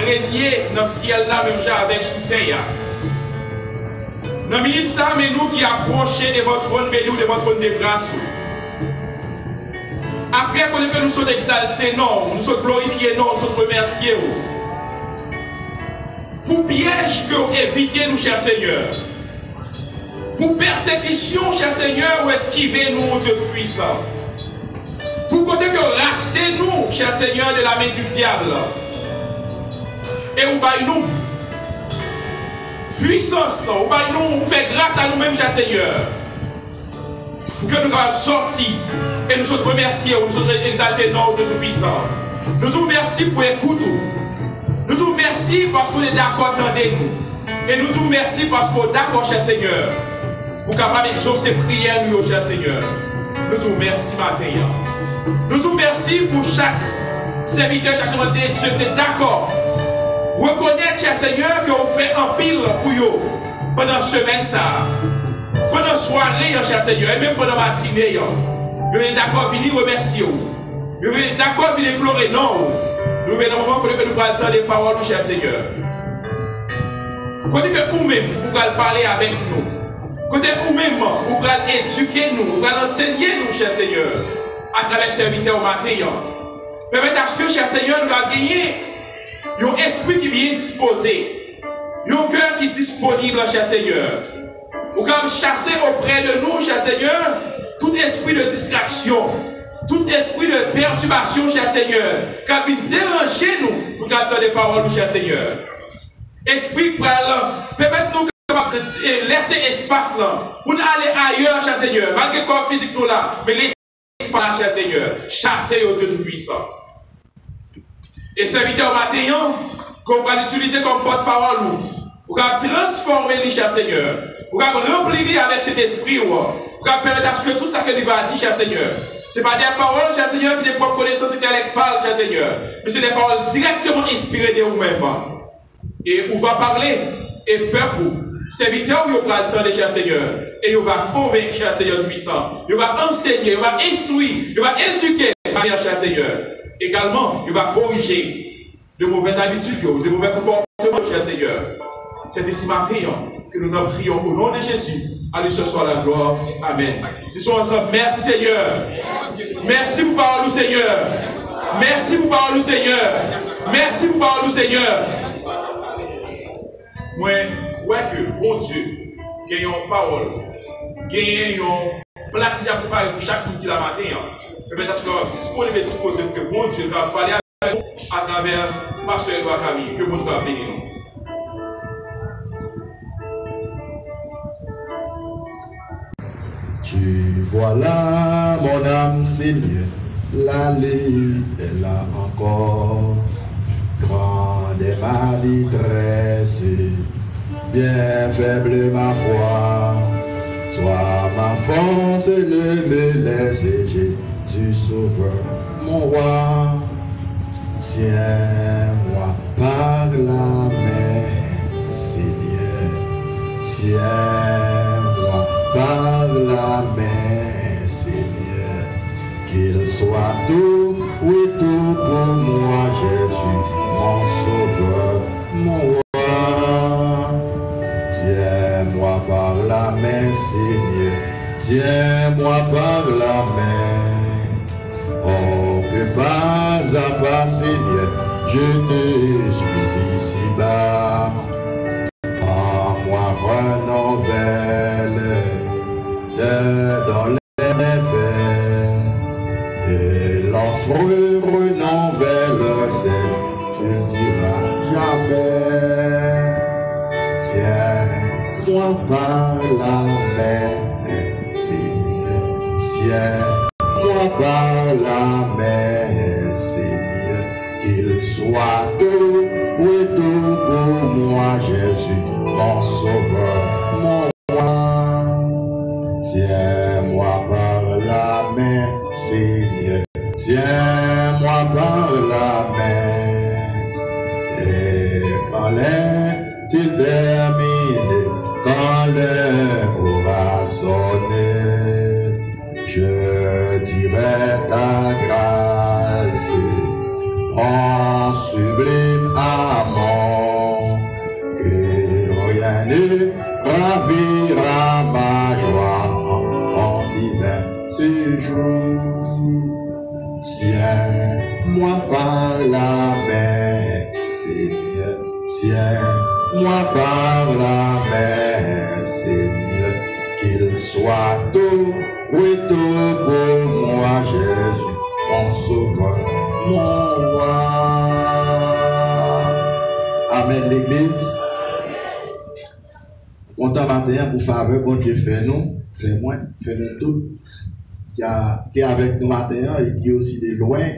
régner dans le ciel là, même avec sous terre. Dans la minute ça, mais nous qui approchons de votre trône, mais nous de votre trône de grâce. Après que nous sommes exaltés, non, nous sommes glorifiés, non, nous sommes remerciés. Pour piège que vous évitez nous, cher Seigneur. Pour persécution, cher Seigneur, ou esquivez-nous, Dieu Tout-Puissant. Pour côté que rachetez-nous, cher Seigneur, de la main du diable. Et vous baillez nous puissance, vous baillez nous, vous faites grâce à nous-mêmes, cher Seigneur. Pour que nous soyons sortis et nous sommes remerciés, nous sommes exaltés, non, Dieu Tout-Puissant. Nous vous remercions pour écouter. Nous vous remercions parce qu'on est d'accord, entendez-nous. Et nous vous remercions parce qu'on est d'accord, cher Seigneur. Pour capable d'exaucer prières, nous, cher Seigneur. Nous vous remercions matin. Nous vous remercions pour chaque serviteur, chaque semaine de Dieu, qui est d'accord. Reconnaître, cher Seigneur, que vous faites un pile pour vous pendant la semaine, ça. Pendant la soirée, cher Seigneur, et même pendant la matinée. Vous êtes d'accord, venir remercier. Vous êtes d'accord, venir pleurer, non. Nous venons au moment pour que nous parlions le temps des paroles, cher Seigneur. Côté que vous-même, vous allez parler avec nous. Côté vous-même, vous allez éduquer nous, vous allez enseigner nous, cher Seigneur, à travers ce serviteur au matin. Permettez à ce que, cher Seigneur, nous allons gagner un esprit qui est bien disposé, un cœur qui est disponible, cher Seigneur. Vous allez chasser auprès de nous, cher Seigneur, tout esprit de distraction. Tout esprit de perturbation, cher Seigneur, qui a déranger nous pour garder des paroles, cher Seigneur. Esprit permettez-nous de laisser espace là pour aller ailleurs, cher Seigneur. Malgré le corps physique nous là, mais laissez espace, cher Seigneur. Chassez au Dieu Tout-Puissant. Et serviteur au matin, qu'on va l'utiliser comme porte-parole, pour transformer les, cher Seigneur. Pour remplir avec cet esprit, pour permettre à ce que tout ça que nous va dire, cher Seigneur. Ce n'est pas des paroles, cher Seigneur, qui des propres connaissances intellectuelles, cher Seigneur. Mais c'est des paroles directement inspirées de vous-même. Et on va parler, et peuple, serviteur, il va le temps de cher Seigneur. Et il va convaincre, cher Seigneur puissant. Il va enseigner, il va instruire, il va éduquer, cher Seigneur. Également, il va corriger de mauvaises habitudes, de mauvais comportements, cher Seigneur. C'est ici matin que nous en prions au nom de Jésus. À lui ce soir la gloire. Amen. Disons ensemble, merci Seigneur. Merci pour parole, Seigneur. Merci pour parole, Seigneur. Merci pour parole, Seigneur. Moi, je crois que bon Dieu, gagne une parole, gagne un plat qui a préparé pour chaque monde qui l'a matin. Peut-être qu'on va disponible et disposer que bon Dieu va parler avec nous à travers Pasteur Edouard Camille. Que bon Dieu va bénir nous. Tu vois là, mon âme, Seigneur, la lutte est là encore. Grande est ma détresse, bien faible ma foi. Sois ma force, ne me laisse, Jésus Sauveur, mon roi. Tiens-moi par la main, Seigneur, tiens-moi par la main, Seigneur, qu'il soit tout, oui tout pour moi, Jésus, mon sauveur, mon roi. Tiens-moi par la main, Seigneur, tiens-moi par la main. Oh, que pas à pas, Seigneur, je te suis ici-bas. En moi renouvelle dans les méfaits, et l'offre renouvelle, c'est, tu ne diras jamais. Tiens-moi par la main, Seigneur, tiens-moi par la main, Seigneur, qu'il soit tout, oui tout pour moi, Jésus, mon sauveur, mon roi. Tiens-moi par la main, Seigneur, tiens-moi par la main. Et quand l'est-il terminé, quand l'heure aura sonné, je dirai ta grâce, ton sublime amour. Tiens-moi par la main, Seigneur, qu'il soit tout, oui tout pour moi, Jésus, mon sauveur, mon roi. Amen, l'Église. Content matin pour faveur, bon Dieu fait nous, fait moi, fait nous tous, qui est avec nous matin et qui est aussi de loin,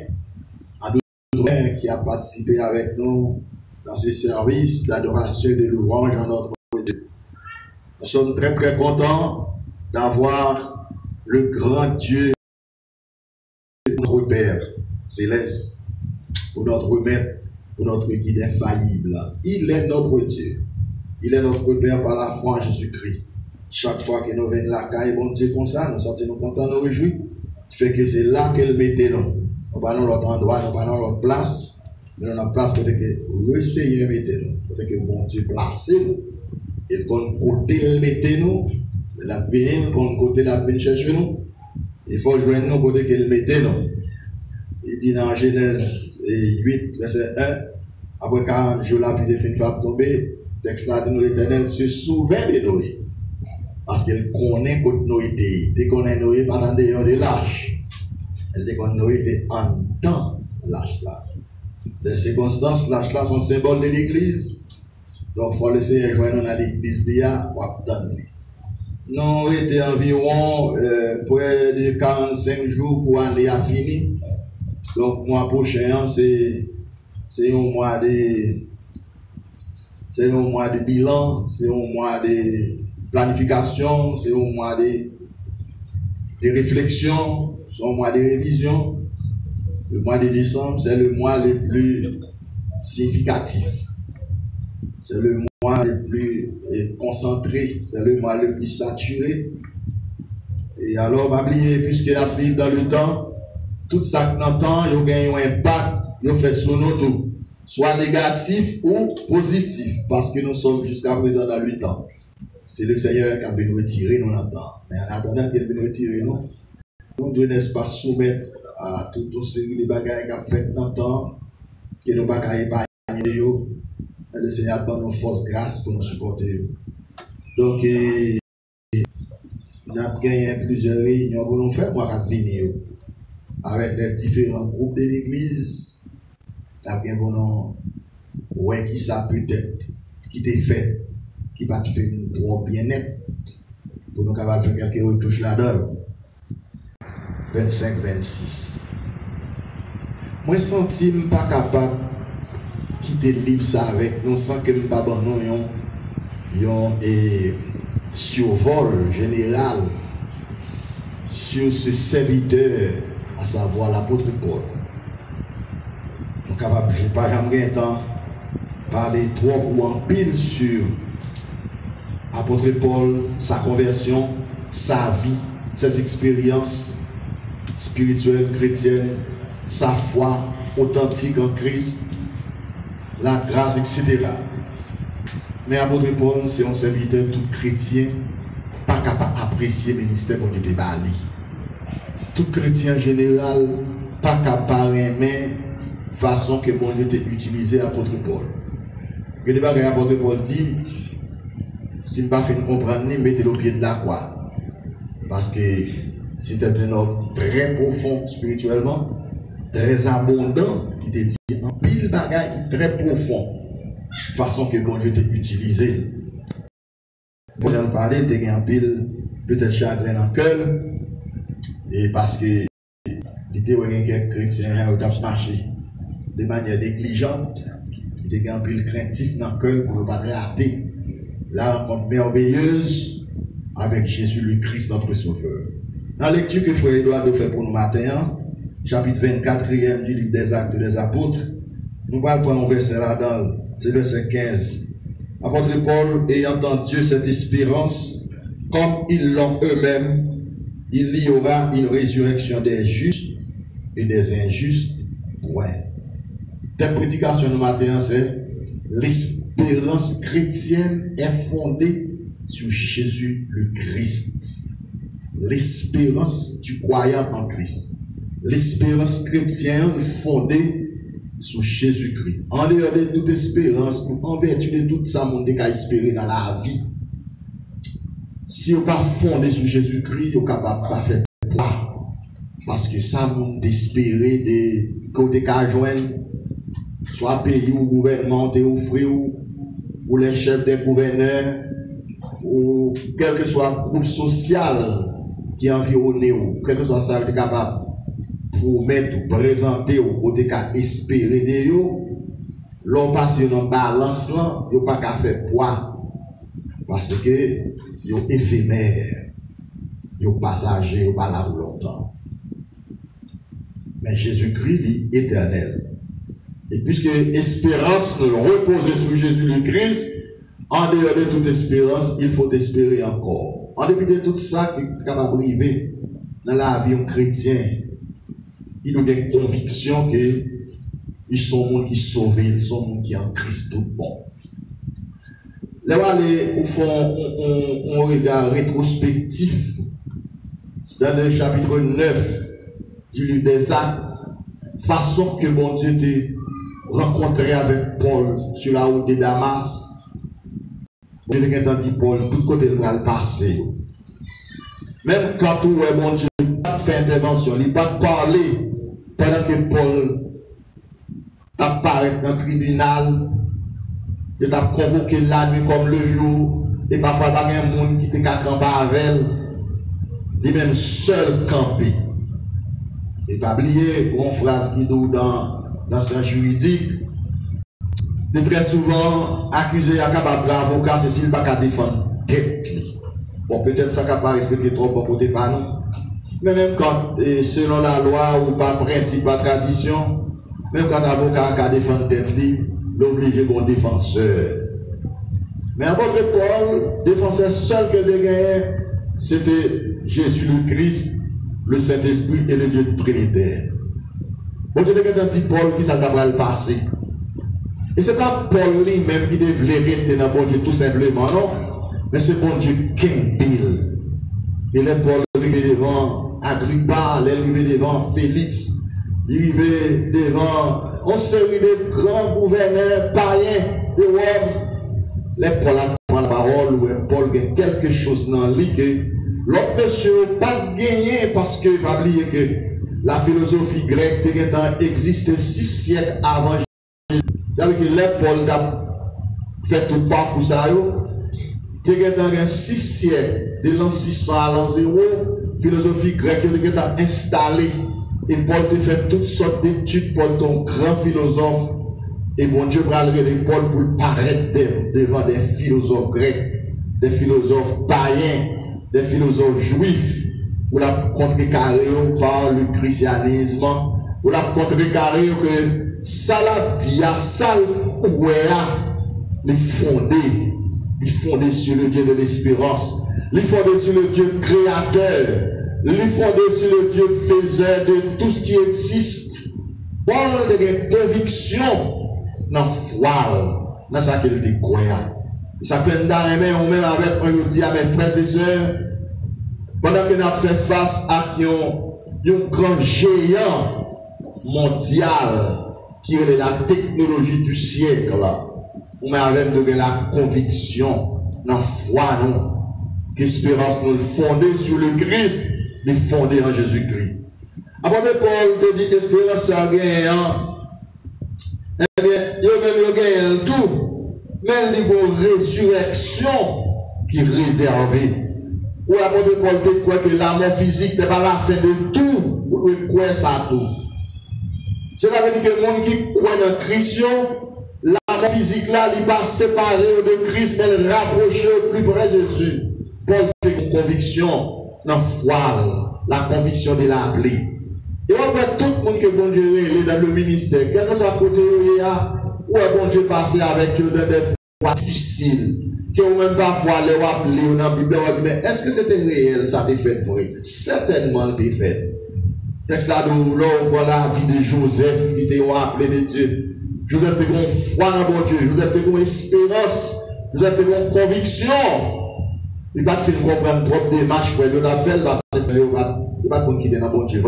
qui a participé avec nous dans ce service d'adoration et de louange à notre Dieu. Nous sommes très très contents d'avoir le grand Dieu, notre Père céleste, pour notre maître, pour notre guide infaillible. Il est notre Dieu. Il est notre Père par la foi en Jésus-Christ. Chaque fois que nous venons là, quand bon Dieu comme ça, nous sortons contents, nous réjouis. Fait que c'est là qu'elle mettait nous. Nous parlons l'autre endroit, nous parlons l'autre place. Nous avons une place pour que le Seigneur mette nous. Pour que bon Dieu place nous. Et qu'on côté le mette nous. La venir, qu'on côté la venir chercher nous. Il faut joindre nous côté qu'elle mette nous. Il dit dans Genèse 8, verset 1, après 40 jours là, puis il fait tomber. Texte là, nous l'Éternel se souvient de Noé. Parce qu'elle connaît que Noé était. Dès qu'on est Noé, pas dans de lâche. Elle dit qu'on Noé était en temps lâche là. Les circonstances lâche là sont symboles de l'église. Donc, il faut laisser rejoindre dans l'église d'IA ou attendre. Nous était environ près de 45 jours pour l'année à fini. Donc, mois prochain, c'est un mois de. C'est un mois de bilan, c'est un mois de planification, c'est un mois de réflexion, c'est un mois de révision. Le mois de décembre, c'est le mois le plus significatif. C'est le mois le plus concentré, c'est le mois le plus saturé. Et alors, pas oublier, puisque la vie dans le temps, tout ça que dans le temps, il y a un impact, il fait sur nous tout. Soit négatif ou positif, parce que nous sommes jusqu'à présent dans le temps. C'est le Seigneur qui a venu nous retirer nous dans le temps. Mais en attendant qu'il vienne nous retirer nous, nous devons, n'est-ce pas, soumettre à tout ce qui est bagages qu'a fait dans le temps, que nous ne pouvons pas épargner. Le Seigneur donne nos forces grâce pour nous supporter. Donc, nous avons gagné plusieurs réunions pour nous faire, moi, quand venir avec les différents groupes de l'Église. T'as bien bon ouais qui ça peut-être qui t'est fait qui va te faire trop bien net pour nous capables de faire quelques retouches là-dedans. 25-26. Moi senti pas capable quitter libre ça avec nous sans que nous pas nous un survol général sur ce serviteur, à savoir l'apôtre Paul. Nous sommes capables, je ne sais pas, jamais temps parler trop ou en pile sur l'apôtre Paul, sa conversion, sa vie, ses expériences spirituelles, chrétiennes, sa foi authentique en Christ, la grâce, etc. Mais l'apôtre Paul, c'est un serviteur tout chrétien, pas capable d'apprécier le ministère pour Dieu de Bali. Tout chrétien en général, pas capable d'aimer façon que bon Dieu t'a utilisé l'apôtre Paul. Que les bagages l'apôtre Paul dit, si je ne pas fait comprendre, mettez-le au pied de la croix. Parce que c'était un homme très profond spirituellement, très abondant, qui t'a dit un pile bagages très profond. Façon que bon Dieu t'a utilisé. Pour en parler, t'as un pile peut-être chagrin en cœur, et parce que l'idée où quelques chrétiens ont marché de manière négligente, il était un pile craintif dans le cœur pour ne pas rater la rencontre merveilleuse avec Jésus le Christ, notre Sauveur. Dans la lecture que Frère Edouard fait pour nous matin, chapitre 24e du livre des Actes des Apôtres, nous allons prendre un verset là-dedans, c'est verset 15. Apôtre Paul, ayant en Dieu cette espérance, comme ils l'ont eux-mêmes, il y aura une résurrection des justes et des injustes. Point. Thème prédication du matin, c'est l'espérance chrétienne est fondée sur Jésus le Christ. L'espérance du croyant en Christ. L'espérance chrétienne fondée sur Jésus-Christ. En dehors de toute espérance, en vertu de tout ça, monde qui a espéré dans la vie. Si vous pas fondé sur Jésus-Christ, vous capable pas faire pas. Parce que ça, monde d'espérer des côtés qu'à joindre, soit pays ou gouvernement, te offrir ou les chefs des gouverneurs, ou quel que soit le groupe social qui environne, ou quel que soit ça, vous êtes capable pour mettre ou présenter au côté qu'à espérer de vous, l'on passe dans balance là, vous pas qu'à faire poids. Parce que vous éphémère, vous passager, vous pas là pour longtemps. Mais Jésus-Christ est éternel. Et puisque l'espérance nous repose sur Jésus le Christ, en dehors de toute espérance, il faut espérer encore. En dépit de tout ça qui est capable d'arriver dans la vie chrétienne, il nous a une conviction que ils sont monde qui sauvent, ils sont monde qui en Christ tout bon. Là, au fond, on regarde rétrospectif dans le chapitre 9 du livre des Actes, façon que bon Dieu t'a rencontré avec Paul sur la route de Damas. Bon Dieu t'a dit Paul, tout côté il va le passer. Même quand bon Dieu n'a pas fait intervention, il n'a pas parlé pendant que Paul apparaît dans le tribunal, il a convoqué la nuit comme le jour, et parfois il y a un monde qui était campé avec elle, il est même seul campé. Et pas oublier une phrase qui dit dans l'ancien juridique, de très souvent accusé à capable avocat, c'est s'il ne pas défendre tête. Bon, peut-être ça ne va pas respecter trop bon côté pas nous. Mais même quand, selon la loi ou par principe, par tradition, même quand l'avocat a défendre tête, l'obligé bon défenseur. Mais apôtre Paul, défenseur seul que de gagner, c'était Jésus le Christ, le Saint-Esprit et le Dieu Trinitaire. Bon Dieu a dit Paul qui ça va le passer. Et ce n'est pas Paul lui-même qui devait rester dans bon Dieu tout simplement, non. Mais c'est bon Dieu qui est. Et là, Paul arrivé devant Agrippa, il arrivé devant Félix, il arrivé devant une série de grands gouverneurs païens de Rome. Les Paul a la parole, ou Paul a quelque chose dans lui que l'autre monsieur n'a pas gagné parce qu'il va oublier que la philosophie grecque existe 6 siècles avant Jésus. C'est-à-dire que les Paul a fait tout parcours ça. Il y a 6 siècles, de l'an 600 à l'an 0, philosophie grecque est installée. Et Paul a fait toutes sortes d'études. Paul est un grand philosophe. Et bon Dieu va lever Paul pour paraître devant des philosophes grecs, des philosophes païens, des philosophes juifs, pour la contrecarrer par le christianisme, pour la contrecarrer que ça la dia, ça le fondé sur le Dieu de l'espérance, il fondé sur le Dieu créateur, il fondé sur le Dieu faiseur de tout ce qui existe. Paul a une conviction dans la foi, dans ce qu'il dit croyant. Ça fait un ou même avec moi, je dis à mes frères et sœurs, pendant qu'on a fait face à un grand géant mondial qui est la technologie du siècle, on met avec nous la conviction, dans la foi, non, qu'espérance nous fondée sur le Christ, est fondée en Jésus-Christ. Apôtre Paul te dit espérance à gagnant, eh bien, il y a même gagné tout, même il y a une résurrection qui est réservée. Ou l'apôtre Paul te croit que la mort physique n'est pas la fin de tout, ou il croit ça tout. Cela veut dire que le monde qui croit dans Christ, la mort physique là, il va séparer de Christ, mais le rapprocher au plus près de Jésus. Paul a une conviction dans la foi, la conviction de l'appelé. Et on voit tout le monde que bon Dieu est dans le ministère, quel que soit côté où il y a, où est bon Dieu passé avec eux dans des fois difficiles, que ou même parfois les appeler dans la Bible, mais est-ce que c'était réel, ça t'est fait vrai? Certainement, c'était fait. Texte là, on voit la vie de Joseph qui était appelé de Dieu. Joseph était une foi dans bon Dieu, Joseph était une espérance, Joseph était une conviction. Il ne va pas faire comprendre trop de démarches, il va faire parce qu'il ne va pas quitter dans bon Dieu.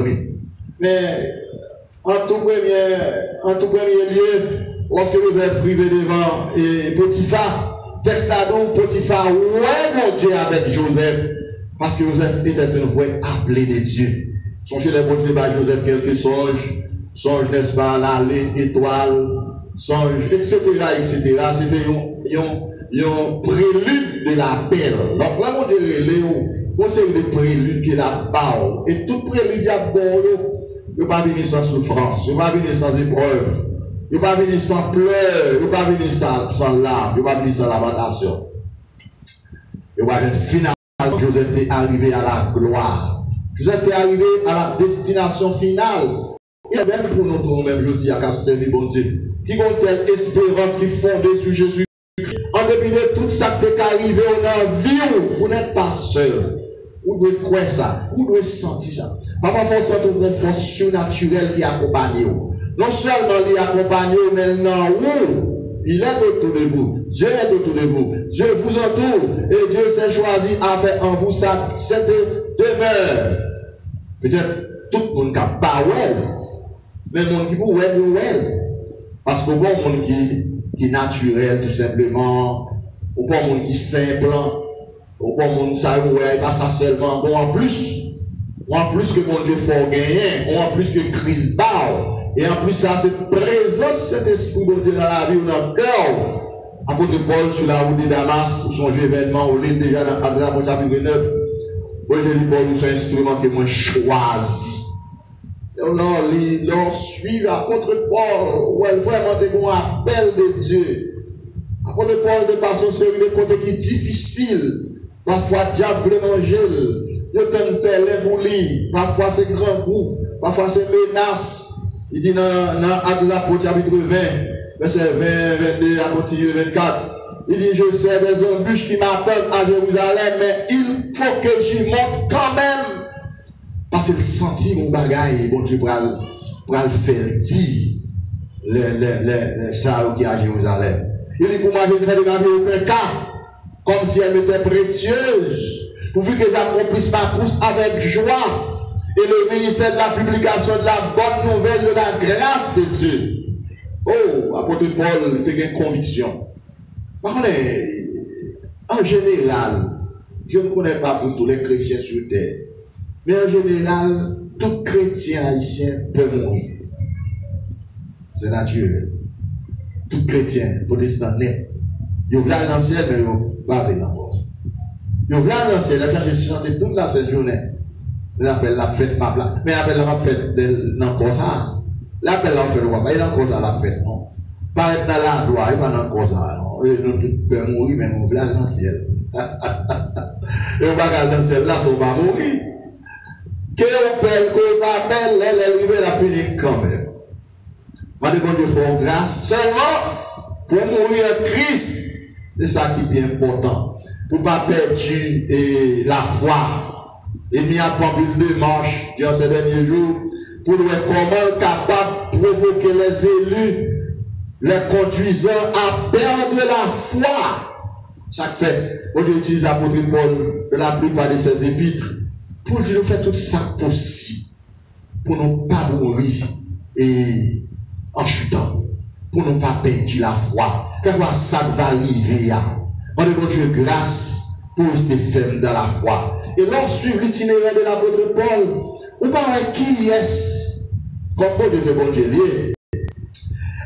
Mais En tout premier lieu, lorsque Joseph arrivait devant Potiphar, texte à nous, Potiphar, ouais, mon Dieu, avec Joseph, parce que Joseph était un vrai appelé de Dieu. Songez les bons Dieu par Joseph quelques songes, n'est-ce pas, l'allée, étoile, songe, etc., etc. C'était un prélude de l'appel. Donc là, mon Dieu, c'est des préludes qui la barre. Et tout prélude, il y a bon, il ne va pas venir sans souffrance, il ne va pas venir sans épreuve, il ne va pas venir sans pleurs, il ne va pas venir sans larmes, il ne va pas venir sans lamentation. Et voilà, finalement, Joseph est arrivé à la gloire. Joseph est arrivé à la destination finale. Et même pour nous, même je dis à qu'à servir bon Dieu, qui ont telle espérance qui fondée sur Jésus. En dépit de tout ça qui est arrivé dans la vie, vous n'êtes pas seul. Vous devez croire ça, vous devez sentir ça. Parfois, il faut sentir une force surnaturelle qui accompagne vous. Non seulement il accompagne vous, mais non, il est autour de vous. Dieu est autour de vous. Dieu vous entoure. Et Dieu s'est choisi à faire en vous cette demeure. Peut-être tout le monde n'a pas well, mais le monde qui vous well. Parce que bon monde qui est naturel, tout simplement. Ou pas monde qui est simple. Ou pas monde qui est pas ça seulement. Bon, en plus que mon Dieu faut gagner, ou en plus que Christ bat. Et en plus, ça, c'est présence, cet esprit de Dieu dans la vie ou dans le cœur. Apôtre Paul, sur la route de Damas, son événement, on lit déjà dans Actes chapitre 9. Moi, je dis, Paul, c'est un instrument que moi choisi. Et l'on suit l'apôtre Paul, où elle vraiment est un appel de Dieu. Apôtre Paul, de par son série de côtés qui est difficile. Parfois, diable veut manger. Il y a tant de pelles pour lui. Parfois, c'est grand coup. Parfois, c'est menace. Il dit dans Actes chapitre 20, verset 20, 22, à continuer 24. Il dit, je sais des embûches qui m'attendent à Jérusalem, mais il faut que j'y monte quand même. Parce qu'il sentit mon bagaille, bon Dieu, pour le faire dire, ça qui est à Jérusalem. Il dit, pour moi, je ne fais de ma vie aucun cas, comme si elle m'était précieuse, pourvu que j'accomplisse ma course avec joie. Et le ministère de la publication de la bonne nouvelle de la grâce de Dieu. Oh, apôtre Paul, il a une conviction. Par contre, en général, je ne connais pas pour tous les chrétiens sur terre, mais en général, tout chrétien haïtien peut mourir. C'est naturel. Tout chrétien, protestant, net. Il veut aller dans le ciel, mais il ne veut pas aller dans la mort. Il veut aller dans le ciel, il a cherché chanter toute la journée. L'appel la fête ma place. Mais l'appel la fête dans quoi ça? L'appel la fête quoi? Il dans quoi ça la fête, non? Pas être dans la gloire, il pas dans quoi ça, non? Et nous tous peut mourir, mais on veut aller dans le ciel. Et on va aller dans le ciel, là, on va mourir. Que on pèle, qu'on va belle, elle est arrivée la punir quand même. Moi, de bon Dieu, faut grâce seulement pour mourir en Christ. C'est ça qui est bien important. Pour ne pas perdre la foi. Et mis à faire plus de marche durant ces derniers jours pour voir comment capable de provoquer les élus, les conduisant à perdre la foi. Ça fait, on utilise l'apôtre Paul de la plupart de ses épîtres pour dire nous faire tout ça possible pour ne pas mourir et en chutant, pour ne pas perdre la foi. Car ça va arriver. On demande Dieu grâce pour rester ferme dans la foi. Et l'on suit l'itinéraire de l'apôtre Paul. On parle qui est-ce? Comme bon Dieu, c'est bon Dieu lié.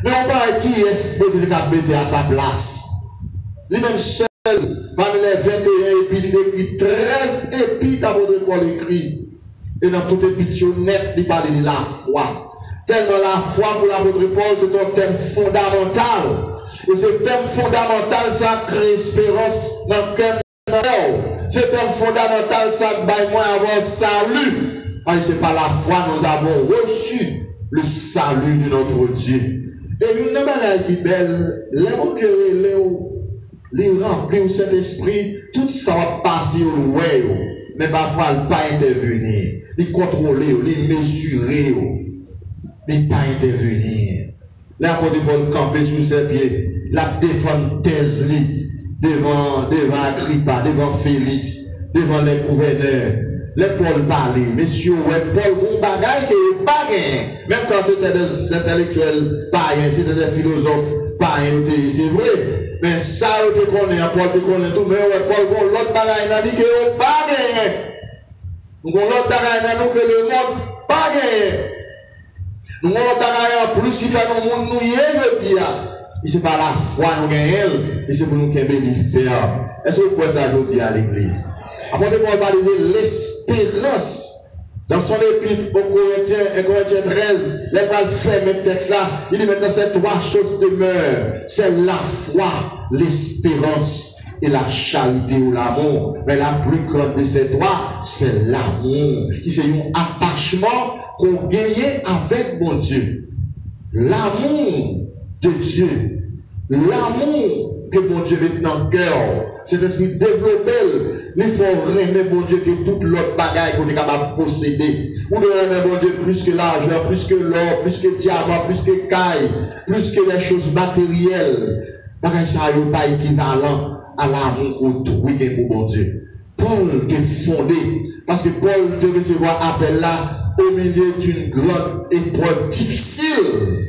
Mais on parle qui est-ce pour Dieu qui a mis à sa place? Lui-même seul, parmi les 21 épîtres écrits, 13 épîtres l'apôtre Paul écrit. Et dans tout épître net, il parle de la foi. Tellement la foi pour l'apôtre Paul, c'est un thème fondamental. Et ce thème fondamental, ça crée espérance dans le cœur. C'est un fondamental, ça va moins avoir salut. Parce que c'est par la foi nous avons reçu le salut de notre Dieu. Et une manière qui est belle, les bons Dieu, les remplis au Saint-Esprit, tout ça va passer au web. Mais parfois, il ne pas intervenir. Il contrôler, il mesurer. Il ne pas intervenir. L'apôtre Paul campé sur ses pieds, la défendre thèse devant Agrippa, devant Félix, devant les gouverneurs. les Paul parlaient, messieurs, ouais, Paul, bon bagage qui est pas gagné. Même quand c'était des intellectuels païens, c'était des philosophes païens, c'est vrai. Mais ça, on te connaît, Paul te connaît tout, mais ouais, Paul, bon, l'autre bagage, il a dit qu'il n'est pas gagné. Donc, l'autre bagage, il a dit que le monde pas gagné. Donc, l'autre bagage, plus qui fait dans le monde, nous y est, je dis, et c'est pas la foi nous gagnons, et c'est pour nous qu'il y ait faire. Est-ce que vous pouvez ça aujourd'hui à l'église? Après, on va parler de l'espérance. Dans son épître aux Corinthiens 13, les balles fait mes textes là, il dit maintenant ces trois choses demeurent. C'est la foi, l'espérance et la charité ou l'amour. Mais la plus grande de ces trois, c'est l'amour. Qui c'est un attachement qu'on gagne avec mon Dieu. L'amour de Dieu. L'amour que mon Dieu met dans le cœur. Cet esprit développé, il faut aimer mon Dieu que toute l'autre bagaille qu'on est capable de posséder. Ou de aimer mon Dieu plus que l'argent, plus que l'or, plus que diamant, plus que caille, plus que les choses matérielles. Bagaille ça n'est pas équivalent à l'amour qu'on trouve pour mon Dieu. Paul est fondé, parce que Paul te recevoir appel là au milieu d'une grande épreuve difficile.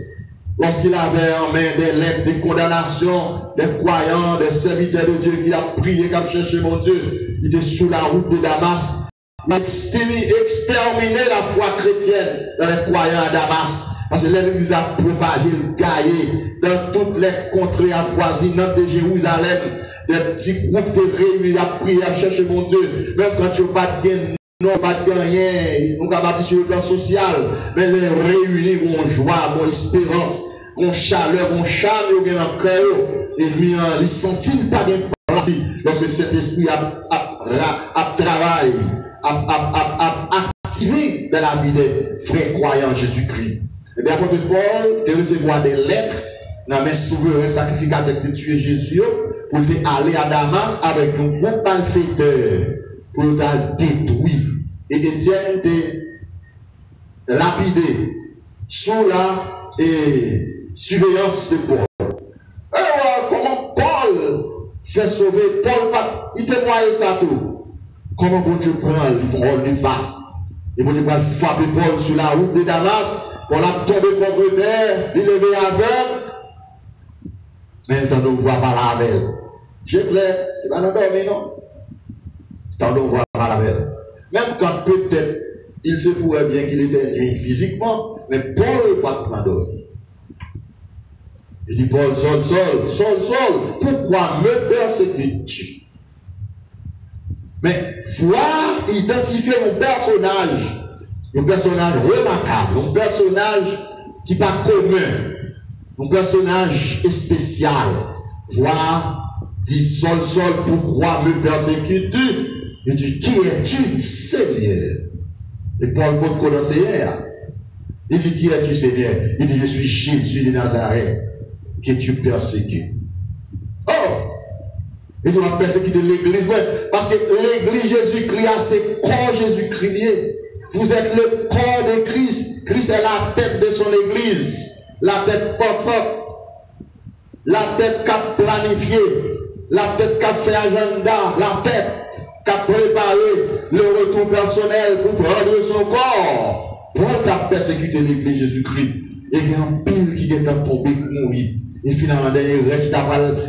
Lorsqu'il avait en main des lettres de condamnation, des croyants, des serviteurs de Dieu qui a prié, qui a cherché mon Dieu, il était sur la route de Damas. Il a exterminé la foi chrétienne dans les croyants à Damas. Parce que l'Église a propagé le cahier dans toutes les contrées avoisinantes de Jérusalem. Des petits groupes de réunis à prier, à chercher mon Dieu. Même quand tu n'as pas de gain, non, pas de rien, nous avons dit sur le plan social, mais les réunis ont joie, ont espérance, ont chaleur, ont charme, ont dans le cœur, et ils sentent pas de place lorsque cet esprit a travaillé, a activé dans la vie des frères croyants en Jésus-Christ. Et bien, à côté de Paul, de recevoir des lettres, dans mes souverains sacrificateurs de tuer Jésus, pour aller à Damas avec un groupe malfaiteur, pour le détruire. Et Étienne était lapidé sous la surveillance de Paul. Alors, comment Paul fait sauver Paul? Il témoigne ça tout. Comment bon Dieu prend, ils font rôle de face. Et bon Dieu va frapper Paul sur la route de Damas. Paul a tombé contre terre, il est levé aveugle. Maintenant, on ne voit pas la belle. J'ai clair, il va nous dormir, non? Tant on ne voit pas la belle. Même quand peut-être il se pourrait bien qu'il était nuit physiquement, mais Paul ne va pas dormir. Il dit Paul, Saul, pourquoi me persécutes-tu? Mais voir identifier mon personnage, un personnage remarquable, un personnage qui n'est pas commun, un personnage spécial. Voir, dit Saul, pourquoi me persécutes-tu? Il dit, qui es-tu, Seigneur? Et Paul peut commencer hier. Il dit, qui es-tu, Seigneur? Il dit, je suis Jésus de Nazareth, que tu persécutes. Oh! Il doit persécuter l'église, parce que l'église Jésus-Christ, c'est corps Jésus-Christ. Vous êtes le corps de Christ. Christ est la tête de son église. La tête pensante. La tête qui a planifié. La tête qui a fait agenda. La tête qui a préparé le retour personnel pour prendre son corps. Paul a persécuté l'église Jésus-Christ. Et il y a un pile qui est tombé pour mourir. Et finalement, il reste,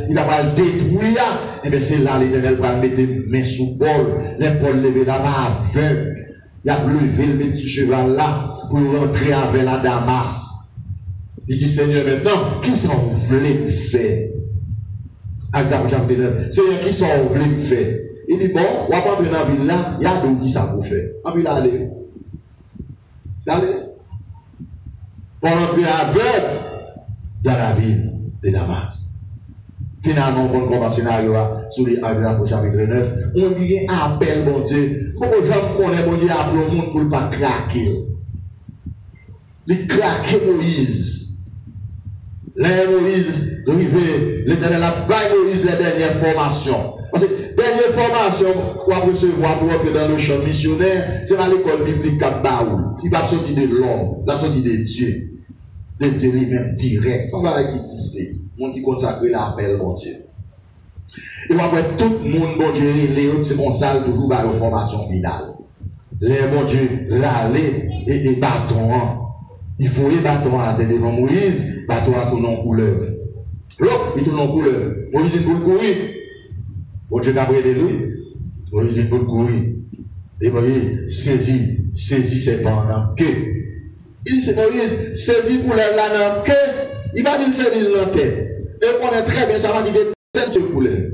il a pas le détruit. Et bien c'est là l'Éternel va mettre des mains sous Paul. Les Paul levé là-bas aveugle. Il a levé le petit cheval là pour rentrer avec la Damas. Il dit, Seigneur, maintenant, qui s'en voulait me faire? Exemple, chapitre 9. Seigneur, qui s'en voulait me faire? Il dit, bon, on va pas entrer dans la ville là, il y a d'autres qui ça pour faire. En ville, allez. Allez. Pour entrer aveugle dans la ville de Damas. Finalement, on va commencer scénario sur les Actes chapitre 9. On dit un appel, mon Dieu. Pourquoi je me connais, mon Dieu, appeler le monde pour ne pas craquer? Il craque Moïse. Là, Moïse, l'Éternel a baillé Moïse les dernières formations. Parce que dernière formation, qu'on va recevoir pour entrer dans le champ missionnaire, c'est dans l'école biblique Kabaoul. Il va sortir de l'homme, il va sortir de Dieu. De Dieu lui-même direct, sans avoir exister. Le monde qui consacre l'appel, mon Dieu. Et après tout le monde, mon Dieu, Léo, c'est comme ça, toujours par la formation finale. les bon Dieu, l'aller et bâton. Il faut y bâton à terre devant Moïse, bâton à tourner en couleuvre. L'autre, il tourne en couleuvre. Moïse, il peut courir. Bon Dieu, qu'après de lui, Moïse, il peut courir. Et Moïse, saisis ses pas en queue. Il dit, c'est Moïse, saisis couleuvre là dans queue. Il va dire, c'est dans la tête. Et on connaît très bien, ça va dire tête de couleuvre.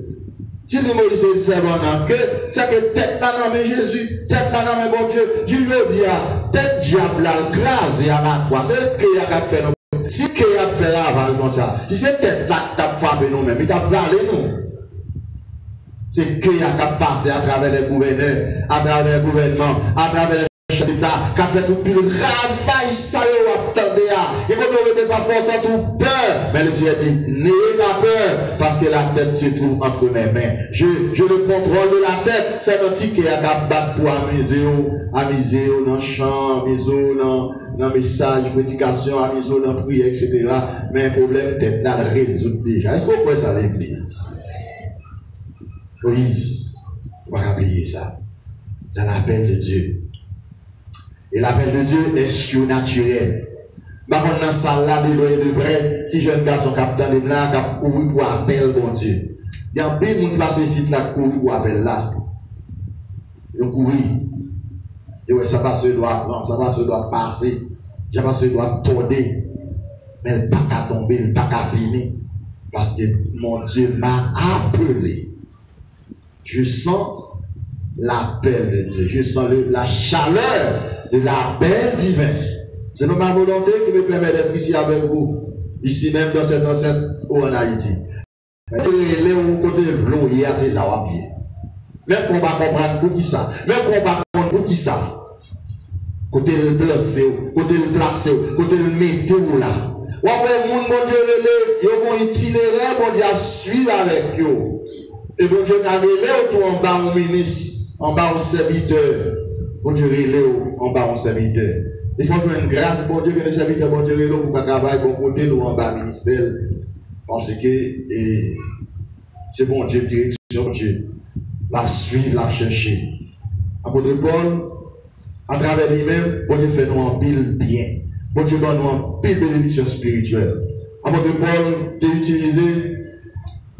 Si le Moïse saisit ses pas en queue, c'est que tête dans la main Jésus, tête dans la main bon Dieu. Dieu lui dit, tête diable à l'écraser à la croix. C'est que il a fait nous. Si qu'il a fait avant comme ça, si c'est tête là qui t'a frappé nous-mêmes, il t'a valé nous. C'est qu'il a passé à travers les gouverneurs, à travers les gouvernements, à travers les chefs d'État, qui a fait tout pile ravaille, ça y est, attendez, et quand on ne mettait pas force à tout peur, mais le Seigneur dit, n'ayez pas peur, parce que la tête se trouve entre mes mains. Je le contrôle de la tête, c'est un petit qui a battre pour amuser dans le chant, amuser dans le message, prédication, amuser dans la prière, etc. Mais un problème, tête là, le résout déjà. Est-ce qu'on peut ça à l'église? Moïse, on va oublier ça. Dans l'appel de Dieu. Et l'appel de Dieu est surnaturel. Par contre, dans la salle là, de loin et de près, qui jeune garçon capitaine de là, qui a couru pour appel, bon Dieu. Il y a un peu de monde qui passe ici, qui a couru pour appel là. Ils ont couru. Et ouais, ça passe, doit prendre, ça passe, doit passer. Ça passe, doit torder. Mais il n'a pas qu'à tomber, il n'a pas qu'à finir. Parce que mon Dieu m'a appelé. Je sens l'appel de Dieu. Je sens la chaleur de l'appel divin. C'est pas ma volonté qui me permet d'être ici avec vous. Ici même dans cette enceinte ou en Haïti. Et les côté vlou hier, c'est là à pied. Même qu'on va comprendre pour qui ça. Même qu'on va comprendre pour qui ça. Côté le placé, côté le placé, côté le météo là. Ou après, mon Dieu, ils vont itinéraire, bon Dieu, suivre avec eux. Et bon Dieu, quand il est autour en bas au ministre, en bas au serviteur, bon Dieu, il est en bas au serviteur. Il faut jouer une grâce, bon Dieu, que le serviteur, bon Dieu, il est pour qu'on travaille, bon côté, ou en bas au ministère. Parce que c'est bon Dieu, direction, bon Dieu. La suivre, la chercher. Apôtre Paul, à travers lui-même, bon Dieu fait nous en pile bien. Bon Dieu donne nous en pile bénédiction spirituelle. Apôtre Paul, t'es utilisé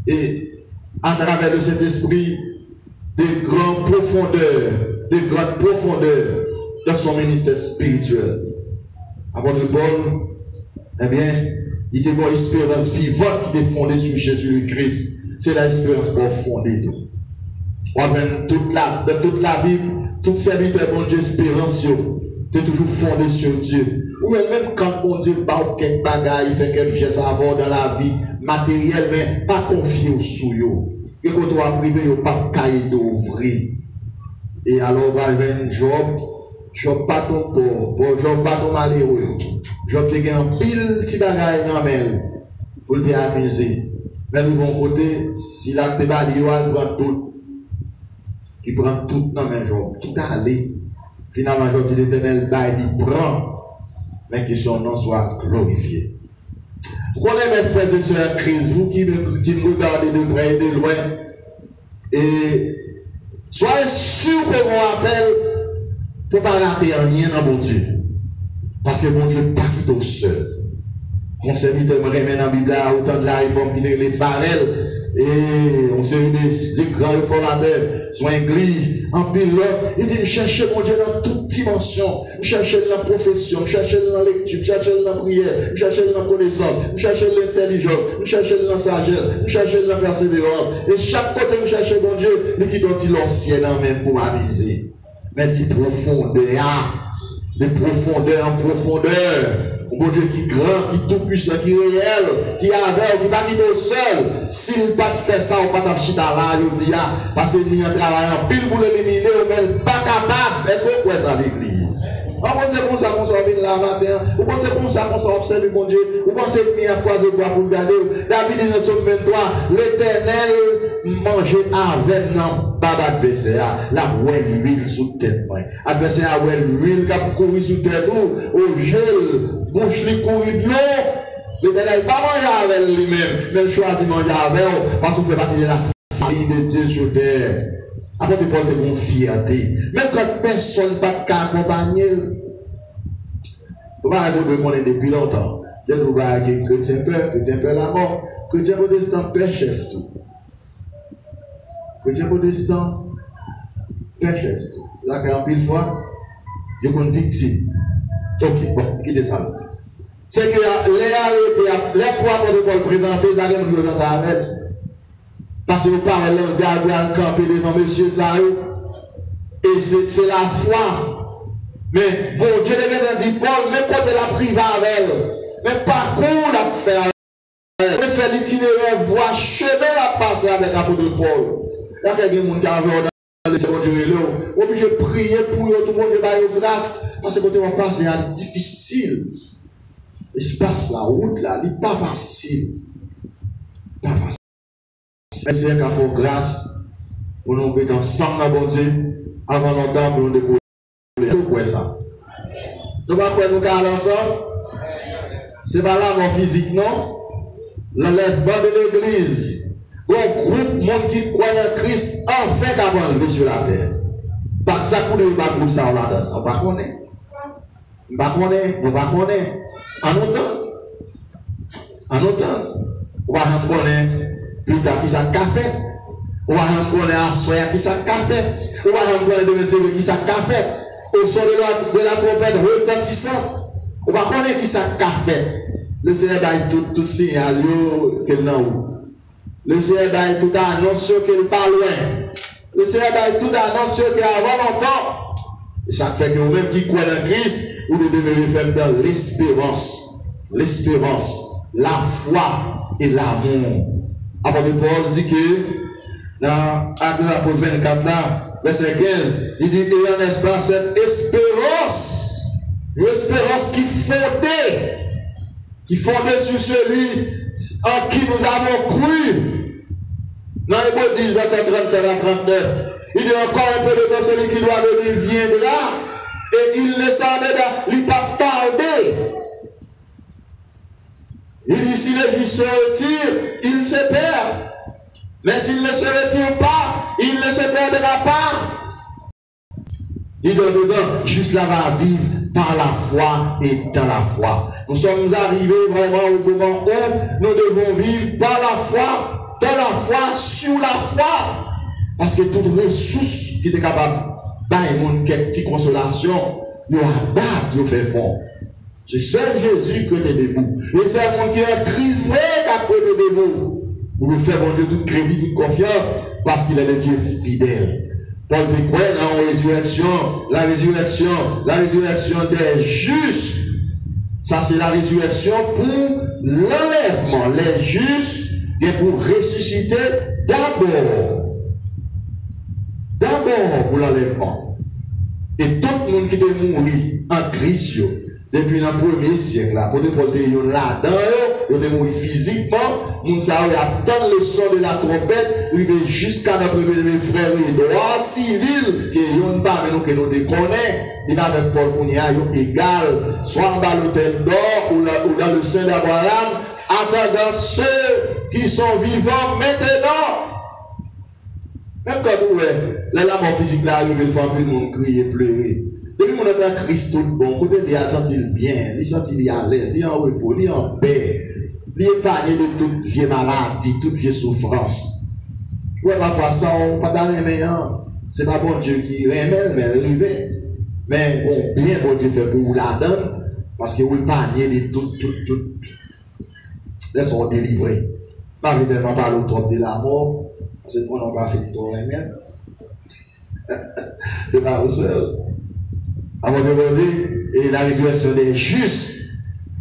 et à travers de cet esprit de grandes profondeurs dans son ministère spirituel. Apôtre Paul, eh bien, il était une espérance vivante qui était fondée sur Jésus-Christ. C'est la espérance profonde et tout. Dans toute la Bible, tout serviteur bon Dieu, espérance, c'est toujours fondé sur Dieu. Ou même quand mon Dieu bat quelque bagaille, il fait quelque chose à avoir dans la vie matérielle, mais pas confié au sous. Et quand on a privé, il n'y a pas de cahier d'ouvrir. Et alors, on va venir Job pas ton pauvre, Job pas ton malheureux. Job te gagne un pile petit bagaille dans la pour te amuser. Mais nous vont côté, si là te bat, il prend tout. Il prend tout dans la Job, tout allé. Finalement, Job dit l'Éternel, il prend. Mais que son nom soit glorifié. Vous connaissez mes frères et sœurs en crise, vous qui me regardez de près et de loin, et soyez sûrs que mon appel ne peut pas rater rien dans mon Dieu. Parce que mon Dieu n'est pas quitté seul. Mon serviteur me remet dans la Bible autant de la réforme qui les Pharrell, et on s'est des grands réformateurs, soit église, en pilote, il dit, me chercher mon Dieu dans toute dimension, me chercher dans la profession, me chercher dans la lecture, me chercher dans la prière, me chercher dans la connaissance, me chercher dans l'intelligence, me chercher dans la sagesse, me chercher dans la persévérance, et chaque côté me chercher mon Dieu, il quitte l'ancien même pour m'amuser. Mais dit profondeur, de profondeur en profondeur. Bon Dieu qui est grand, qui est tout puissant, qui est réel, qui est avec, qui n'est pas quitté seul. S'il ne pas fait ça, on ne peut pas t'acheter là, il dit, parce que nous travaillons pile pour l'éliminer, mais il n'est pas capable. Est-ce que vous croyez ça à l'église? On pense comme ça qu'on s'en vient là matin, on pense comme ça qu'on s'en observe, mon Dieu, on pense que nous avons croisé bois pour regarder. David dit dans Somme 23, l'Éternel mangeait avec nous, baba adversaire, la ouelle l'huile sous tête. Adversaire a l'huile qui a couru sous tête, au gel. Bouche li courir de l'eau. L'Éternel pas manger avec lui-même, mais il choisit manger avec eux parce qu'on fait partie de la famille de Dieu sur terre. Apôtre Paul de une fierté. Même quand personne ne va t'accompagner, on va connaître depuis longtemps. Il y a des chrétiens peur la mort, chrétien protestant père chef tout. Chrétien protestant père chef tout. Là, quand pile fois, il y a une victime. Ok, bon, quittez ça. C'est que les poids de Paul présentés, la reine nous présente avec. Parce que vous parlez langage, vous allez camper devant monsieur Sarou. Et c'est la foi. Mais bon, Dieu devait dire Paul, même quand elle a privé avec elle, même parcours l'a fait. Elle fait l'itinéraire, voie, chemin l'a passé avec l'apôtre Paul. Il y a quelqu'un qui a vu dans les secondes là, obligé de prier pour eux, tout le monde de grâce. Parce que quand on va passer, c'est difficile. L'espace, la route là, il n'est pas facile. Pas facile. Mais c'est qu'il faut grâce pour nous mettre ensemble dans bon Dieu avant longtemps pour nous découvrir. Pourquoi ça? Nous ne pouvons pas nous aller ensemble. Ce n'est pas là mon physique, non? L'enlèvement de l'église. Un groupe de monde qui croit en Christ, enfin qu'à enlever sur la terre. Pas que ça coule pas groupe ça on la donne. On ne pas connaître. On ne pas connaître. En autant, on va connaître plus tard qui ça café. On va connaître à soya qui ça café. On va connaître de monsieur qui ça café. Au son de la trompette retentissant. On va connaître qui ça café. Le Seigneur a tout signal qu'elle n'a où. Le Seigneur a tout annonce qu'elle n'est pas loin. Le Seigneur a tout annonce qu'elle est avant longtemps. Et ça fait que vous-même qui croyez en Christ, vous devez faire dans l'espérance. L'espérance, la foi et l'amour. Apôtre Paul dit que dans Actes de l'Apôtre 24, là, verset 15, il dit ayant n'est-ce pas cette espérance, une espérance qui fondait sur celui en qui nous avons cru. Dans Hébreux 10, verset 37 à 39, il dit encore un peu de temps, celui qui doit venir viendra, et il ne s'en est il pas tardé. Il dit si le Jésus se retire, il se perd. Mais s'il ne se retire pas, il ne se perdra pas. Il dit dedans, juste là va vivre par la foi et dans la foi. Nous sommes arrivés vraiment au moment où nous devons vivre par la foi, dans la foi, sur la foi. Parce que toute ressource qui est capable d'avoir quelques petites consolations, il y a battre, il fait fond. C'est seul Jésus que tu es debout. Et c'est un monde qui est crise vrai qu'à côté de debout. Vous lui faites bon Dieu tout crédit, toute confiance, parce qu'il est le Dieu fidèle. Paul te croit dans la résurrection des justes. Ça, c'est la résurrection pour l'enlèvement. Les justes, et pour ressusciter d'abord pour l'enlèvement. Et tout le monde qui est mort en Christ, depuis le premier siècle, pour te porter là-dedans, il est mort physiquement, nous savons attendre le son de la trompette, arriver jusqu'à notre frère Edouard civil, qui est un parmi nous que nous connaissons, il avec Paul Kounia, égal, soit en bas l'hôtel d'or ou dans le sein d'Abraham, attendant ceux qui sont vivants maintenant. Même quand vous voyez, la mort physique là arrive, il faut un peu de monde crier, pleurer. Depuis mon entend Christ tout bon, côté il a senti bien, il senti il a l'air, il est en repos, il est en paix, il est épargné de toute vieille maladie, toute vieille souffrance. Ouais, parfois ça, on pas d'arrêt, c'est pas bon Dieu qui remet, mais arrivé. Mais bon, bien bon Dieu fait pour vous la donne, parce que vous épargnez de tout. Ils sont délivrés. Pas évidemment par le trop de la mort, parce que on n'a pas fait de tort, même. C'est pas au seul. Avant de dire, et la résurrection des justes.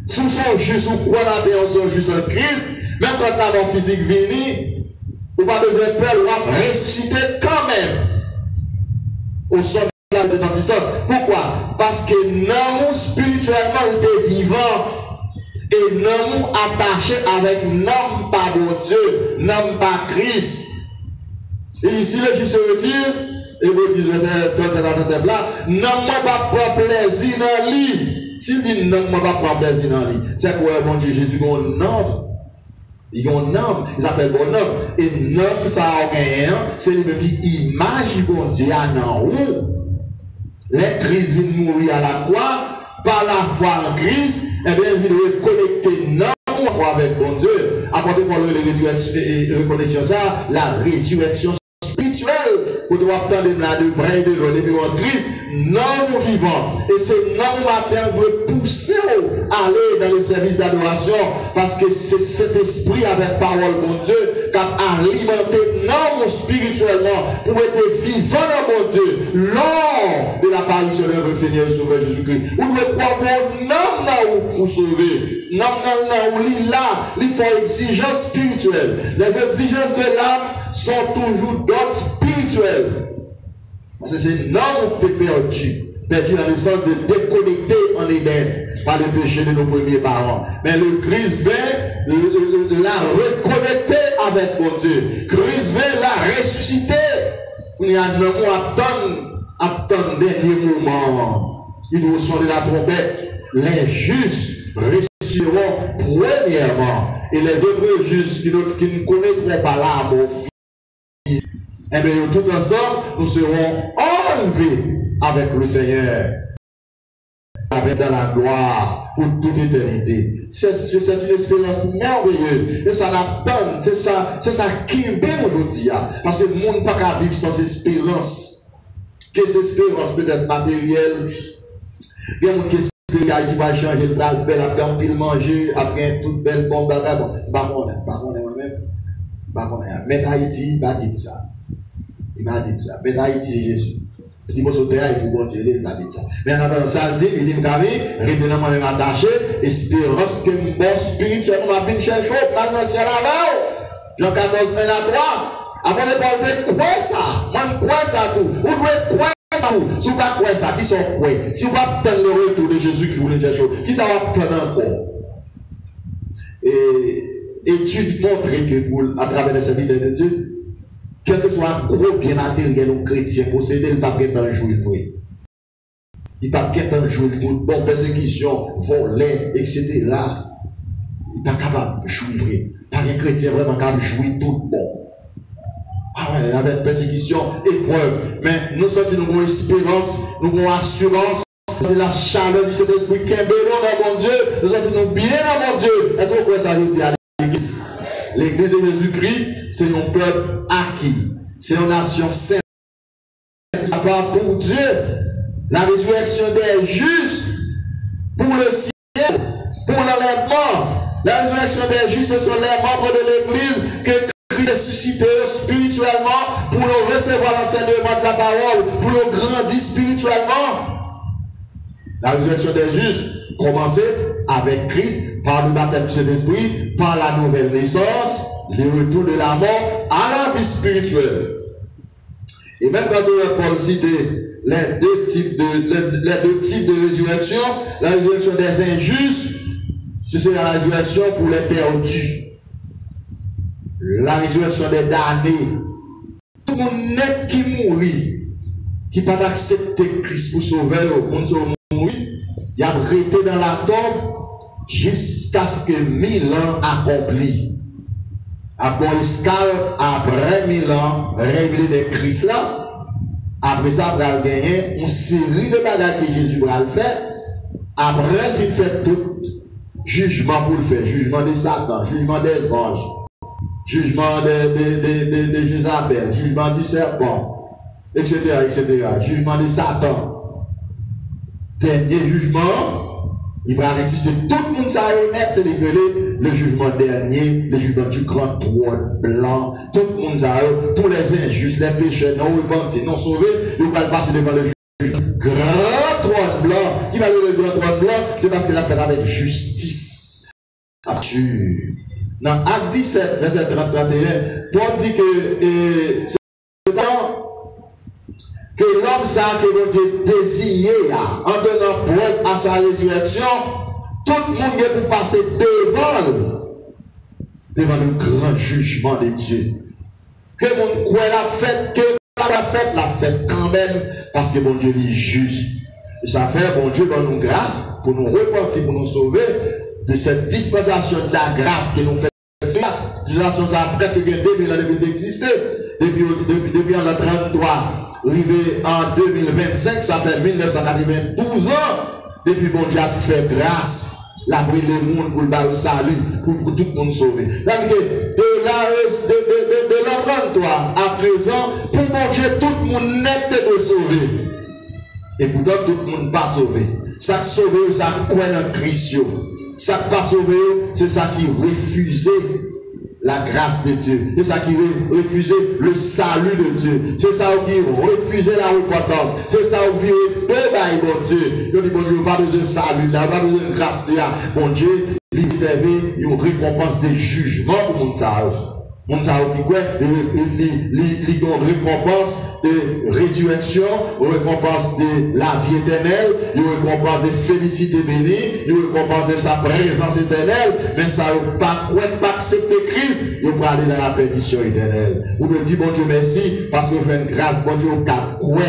Sous son juste, ou quoi la paix, son juste en Christ, même quand la mort physique vient, ou pas besoin de peur, ou ressusciter quand même. Au son de la retentissante. Pourquoi? Parce que nous, spirituellement, nous sommes vivants. Et nous attachés avec nous, pas bon Dieu, nous, pas Christ. Et ici, le juste se retire. Et vous dites, dans là, non, moi pas prendre plaisir dans lui. S'il dit non, moi pas prendre plaisir dans lui, c'est quoi, mon Dieu, Jésus, non. Il y a un homme, il s'appelle bonhomme. Et l'homme, ça a gagné, c'est lui-même qui image bon Dieu en haut. Les Christ viennent mourir à la croix, par la foi en Christ, et bien il vient reconnecter l'homme avec bon Dieu. Apporter pour le reconnexion ça, la résurrection spirituelle. Quand on attend là de près de l'eau, depuis en Christ, l'homme vivant. Et c'est l'homme matin doit pousser à aller dans le service d'adoration, parce que c'est cet esprit avec parole bon Dieu qui a alimenté l'homme spirituellement pour être vivant dans mon Dieu lors de l'apparition de notre Seigneur et Sauveur Jésus-Christ. Vous devez croire qu'on homme pour sauver. Non, il là, il faut exigence spirituelle. Les exigences de l'âme sont toujours d'autres spirituelles. Parce que c'est l'homme qui est perdu dans le sens de déconnecter en Éden par le péché de nos premiers parents. Mais le Christ vient la reconnecter avec mon Dieu. Christ vient la ressusciter. Il y a un homme attend dernier moment. Il doit sonner la trompette. Les justes resteront premièrement. Et les autres justes qui ne connaîtront pas là, mon fils, et bien tout ensemble, nous serons enlevés avec le Seigneur, avec dans la gloire pour toute éternité. C'est une expérience merveilleuse. Et ça n'attend, c'est ça qui est bien aujourd'hui. Parce que le monde n'a pas qu'à vivre sans espérance. Qu'est-ce espérance peut-être matérielle? Il y a des gens qui espèrent qu'Haïti va changer le bras, belle, après un pile manger, après toute belle bombe, moi-même. Mais Haïti, il m'a dit ça. Il m'a dit ça. Mais Haïti, c'est Jésus. Petit mot sur terre, il peut continuer, il m'a dit ça. Mais en attendant ça, il dit, retenez moi-même attaché, espérance que mon bon spirituellement m'a vu chercher, maintenant c'est là-bas. Jean 14, 1 à 3. Après, il parle de quoi ça? Moi, quoi ça tout? Vous devez quoi ça? Si vous ne pas quoi ça, qui sont quoi? Si vous ne pas attendre le retour de Jésus qui voulait chercher, qui ça va attendre encore? Et études montrent que à travers les serviteurs de Dieu, quel que soit un gros bien matériel ou chrétien possédé, il ne peut pas être un jour vrai. Il ne peut pas être un jour tout bon, persécution, voler, etc. Il n'est pas capable de jouir vrai. Pas un chrétien vraiment capable de jouir tout bon. Ah ouais, avec persécution, épreuve. Mais nous sentons une espérance, nous avons assurance. La chaleur du Saint-Esprit qui est dans mon Dieu. Nous sentons bien dans mon Dieu. Est-ce que vous pouvez s'ajouter à l'église? L'église de Jésus-Christ, c'est un peuple acquis. C'est une nation sainte. Pour Dieu, la résurrection des justes, pour le ciel, pour l'enlèvement. La résurrection des justes, ce sont les membres de l'église que Christ ressuscité spirituellement pour nous recevoir l'enseignement de la parole, pour nous grandir spirituellement. La résurrection des justes commençait avec Christ par le baptême du Saint-Esprit, par la nouvelle naissance, le retour de la mort à la vie spirituelle. Et même quand Paul citait les deux types de résurrection, la résurrection des injustes, c'est la résurrection pour les perdus. La résurrection des damnés. Tout le monde net qui mourit, qui n'a pas accepté Christ pour sauver le monde, il a arrêté dans la tombe jusqu'à ce que 1000 ans accomplis. Après escale, après 1000 ans, révélé de Christ là. Après ça, il va gagner une série de bagages que Jésus va le faire. Après, il fait tout jugement pour le faire. Jugement de Satan, jugement des anges, jugement de Jézabel, jugement du serpent, etc., etc. Jugement de Satan. Dernier jugement, il va résister tout le monde, ça va honnête, c'est le jugement dernier, le jugement du grand trône blanc, tout le monde, ça tous les injustes, les pécheurs, non repentis, non sauvés, ils vont passer devant le grand trône blanc. Qui va le grand trône blanc? C'est parce qu'il a fait avec justice. Dans Acte 17, verset 30-31, Paul dit que c'est pas que l'homme ça que mon Dieu désigné en donnant preuve à sa résurrection, tout le monde est pour passer devant le grand jugement de Dieu. Que mon quoi la fête, que la fête quand même, parce que mon Dieu est juste. Et ça fait, bon Dieu donne nous grâce pour nous repentir, pour nous sauver de cette dispensation de la grâce que nous fait Civilisation, ça a presque 2000 ans depuis d'exister. Depuis en 33, arrivé en 2025, ça fait 1992 ans. Depuis bon Dieu a fait grâce. La brille le monde pour le salut, pour tout le monde sauver. C'est-à-dire que de l'an 33 à présent, pour mon Dieu, tout le monde net de sauver. Et pourtant, tout le monde pas sauvé. Ça qui sauvé, ça quoi dans Christ. Ça qui pas sauvé, c'est ça qui refusait la grâce de Dieu. C'est ça qui refusait le salut de Dieu. C'est ça qui refusait la repentance. C'est ça qui refusait bon Dieu. Il dit bon Dieu, pas besoin de salut là, pas besoin de grâce là. Bon Dieu, il réservait une récompense de jugement pour mon Sao. Mon Sao qui quoi? Il une récompense de résurrection, une récompense de la vie éternelle, une récompense de félicité bénie, une récompense de sa présence éternelle, mais ça ne pas accepter Christ, il va aller dans la perdition éternelle. Ou me dit bon Dieu merci, parce que vous faites une grâce, bon Dieu, au cap quoi?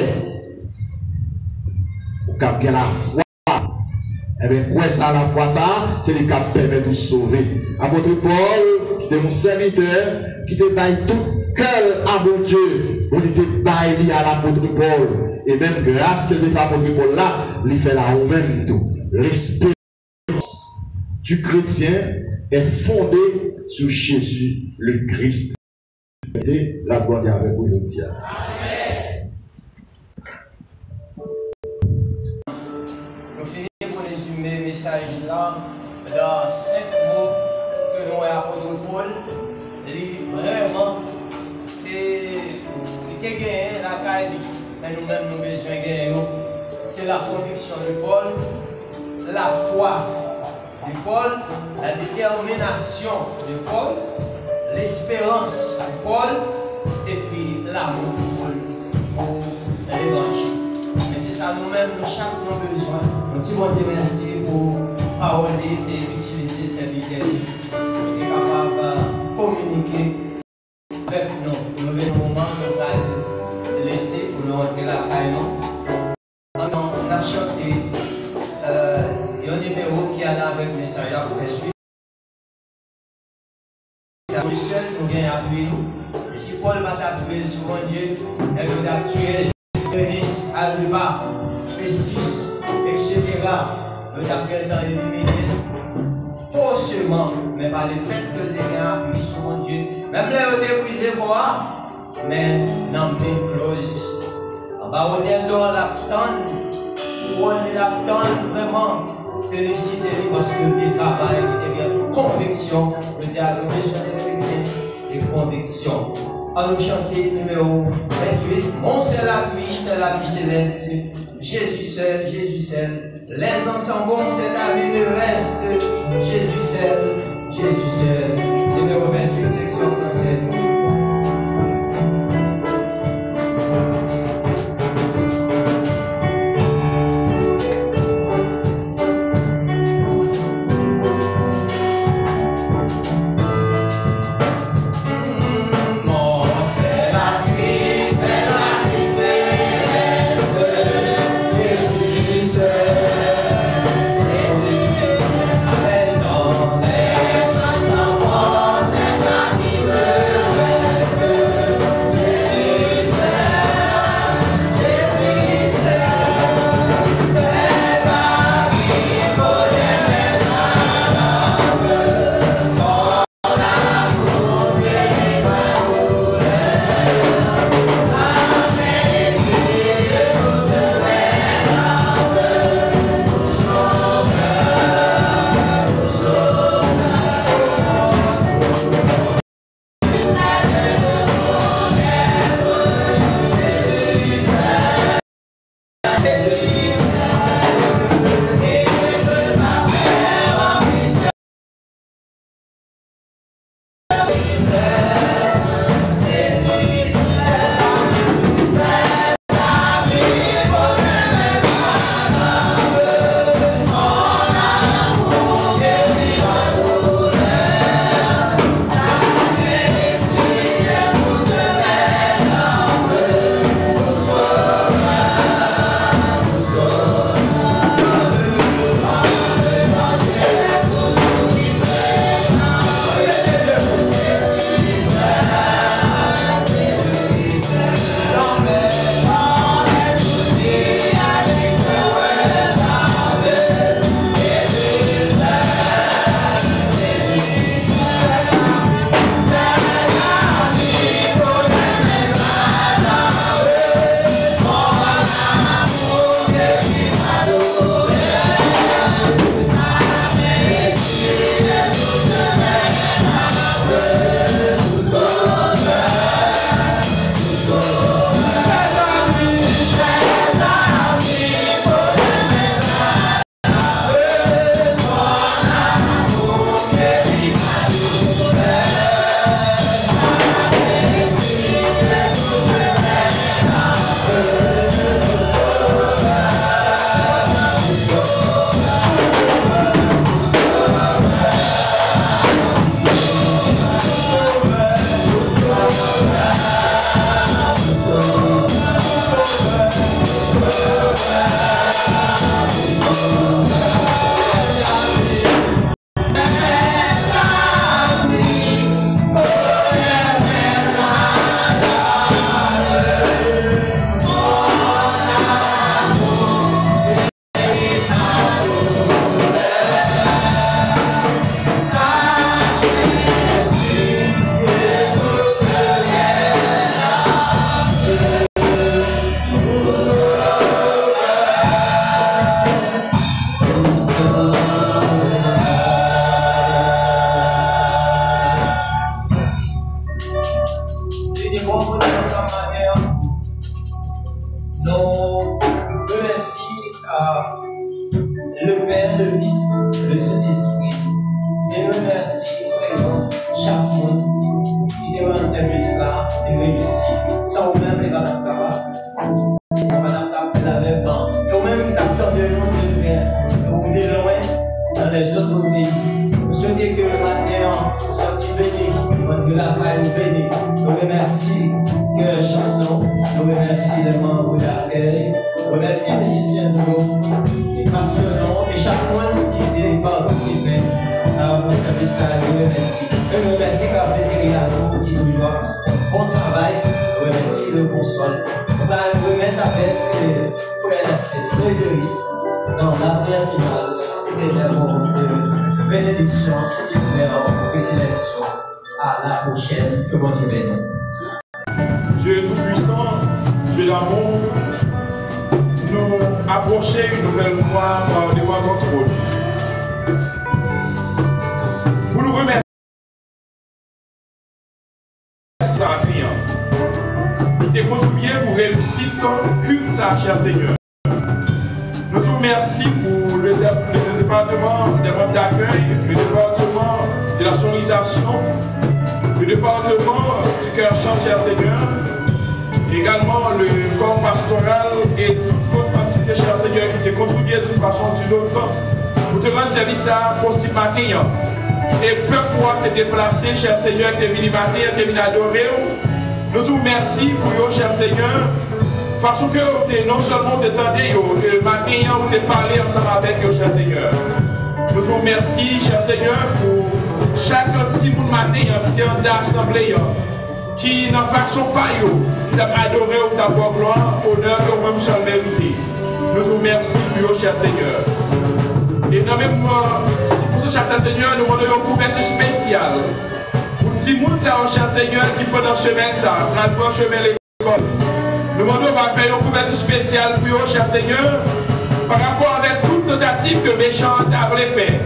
Au cap de la foi. Eh bien, quoi ça, la foi, ça, c'est le cap permet de sauver. Apôtre Paul, qui était mon serviteur, qui te baille tout cœur à mon Dieu, on était baillé à l'apôtre Paul. Et même grâce que fait à l'apôtre Paul là, il fait là au même tout. L'espérance du chrétien est fondée sur Jésus, le Christ. Et grâce à Dieu avec vous aujourd'hui. Amen. Nous finissons pour résumer le message là dans 5 mots que nous avons apôtre Paul. Vraiment, il était gagné la caille, mais nous-mêmes nous avons besoin de gagner. C'est la conviction de Paul, la foi de Paul, la détermination de Paul, l'espérance de Paul, et puis l'amour de Paul pour l'évangile. Et c'est ça nous-mêmes, nous chaque nous avons besoin. Nous disons merci pour parler et utiliser ces vidéos. Nous sommes capables de communiquer avec nous. Nous venons au moment de nous laisser pour nous rentrer la caille. On a chanté un numéro qui allait avec le message à faire suite. Seul nous vient appeler nous. Et si Paul va t'appeler sur mon Dieu, elle va tuer Fénix, Agrippa, Festus, etc. Nous t'appelle dans l'éliminer faussement, mais par le fait que les gens appuient sur mon Dieu. Même là, on est brisé pour moi, mais dans une close. En bas, on est dans la tonne, on est la tonne vraiment. Félicitez-les parce que le travail qui est bien conviction, le dialogue sur les chrétiens et conviction. À nous chanter numéro 28. Mon c'est la vie céleste. Jésus seul, les ensembles, c'est la vie de reste. Jésus seul. Numéro 28, section française. Let's c'était bon pour nous ensemble manière. Nous remercions le Père, le Fils, le Saint-Esprit. Et nous remercions la présence chaque monde qui est dans ce service-là et réussit. Sans vous-même, les madame capables. Sans madame capable la même banque. Nous-mêmes qui t'attendons de nous de faire. Nous de loin dans les autres pays. Nous souhaitons que le matin, nous sortions bénis. Notre travail nous bénit. Nous remercions que chaque nom. Nous remercions les membres de l'accueil. Nous remercions les musiciens de nous. Les pasteurs et chaque monde qui est participé. Pour service à nous remercie. Nous remercions la vétérinaire qui nous doit bon travail. Nous remercions le console. Nous allons remettre avec les frères et sœurs de Riz dans la prière finale et les mots de bénédiction qui feront résurrection. À la prochaine. Que bon Dieu bénisse. Dieu tout-puissant, Dieu d'amour, nous approcher une nouvelle fois devant votre trône. Vous nous remerciez. Il t'est contribué pour réussir ton culte, ça, cher Seigneur. Nous vous remercions pour le département des membres d'accueil, le département de la sonorisation, le département du cœur chant, cher Seigneur, également le corps pastoral et toute quantité, cher Seigneur, qui t'a contribué de toute façon d'une autre pour te rendre service à possible matin. Et peu pouvoir te déplacer, cher Seigneur, te venir matin, te venir adorer. Nous te remercions pour vous, cher Seigneur, façon que non seulement te tendez, le matin, ou te parler ensemble avec vous, cher Seigneur. Nous te remercions, cher Seigneur, pour chaque petit monde matin qui est en assemblée, qui n'a pas son paillot, qui t'a adoré ou t'a pour gloire, honneur que vous-même seul mérité. Nous te remercions pour vous, cher Seigneur. Et dans même si pour ce cher Seigneur, nous demandons une couverture spéciale. Pour si nous sommes, cher Seigneur, qui pendant ce chemin, ça, dans le chemin l'école. Nous demandons à faire une couverture spéciale pour vous, cher Seigneur, par rapport avec toute tentative que méchant a fait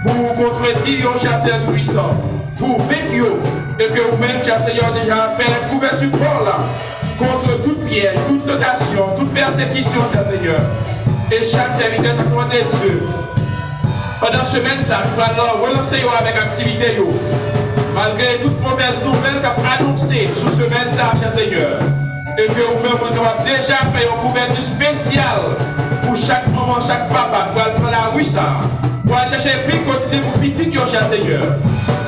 pour contredire, cher Seigneur puissant, pour vaincre, et que vous-même, cher Seigneur, déjà fait une couverture pour là, contre toute piège, toute tentation, toute persécution, cher Seigneur. Et chaque serviteur, chaque fois des Dieu. Pendant ce semaine, ça, nous allons relancer avec activité. Malgré toute mauvaise nouvelle qu'a annoncée sous ce semaine, ça, cher Seigneur. Et que vous-même, vous avez déjà fait une couverture spéciale pour chaque moment, chaque papa, pour aller prendre la rue, ça. Pour aller chercher un prix quotidien pour petit, cher Seigneur.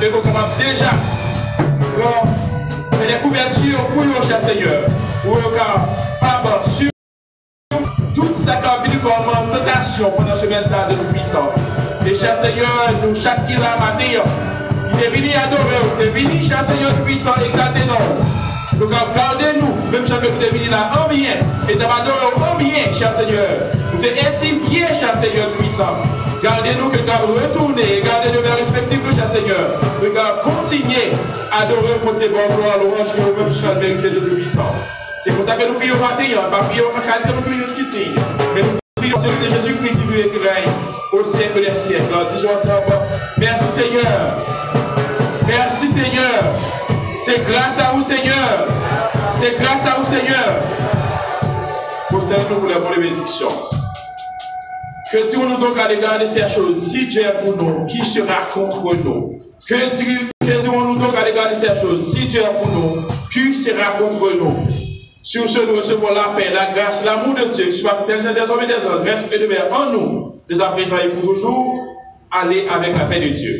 Et que vous avez déjà fait des couvertures pour vous, cher Seigneur. Pour le cas, papa, sur toute sa vie comme tentation pendant ce semaine de puissant. Et cher Seigneur, nous chaque qui là matin, il est venu adorer, il est venu, cher Seigneur puissant, exalter nous. Donc gardez-nous, même si vous êtes venu là en bien, et d'adorer en bien, cher Seigneur. Nous êtes édifiés, cher Seigneur puissant. Gardez-nous que nous retourner, gardez-nous vers respectifs, cher Seigneur. Nous continuer à adorer pour ces bons gloires, l'orange que nous-mêmes sommes vérité de puissant. C'est pour ça que nous prions matin, pas prions en qualité de prions qui mais nous prions celui de Jésus-Christ qui nous éclaire au siècle des siècles. Disons ensemble, merci Seigneur. Merci Seigneur. C'est grâce à vous Seigneur. C'est grâce à vous Seigneur. Postez-nous pour la bonne bénédiction. Que dirons-nous donc à l'égard de ces choses? Si Dieu est pour nous, qui sera contre nous? Que dirons-nous donc à l'égard de ces choses? Si Dieu est pour nous, qui sera contre nous? Sur ce, nous recevons la paix, la grâce, l'amour de Dieu, soit tel des hommes et des autres, reste et demeure en nous, les appréciants et pour toujours, aller avec la paix de Dieu.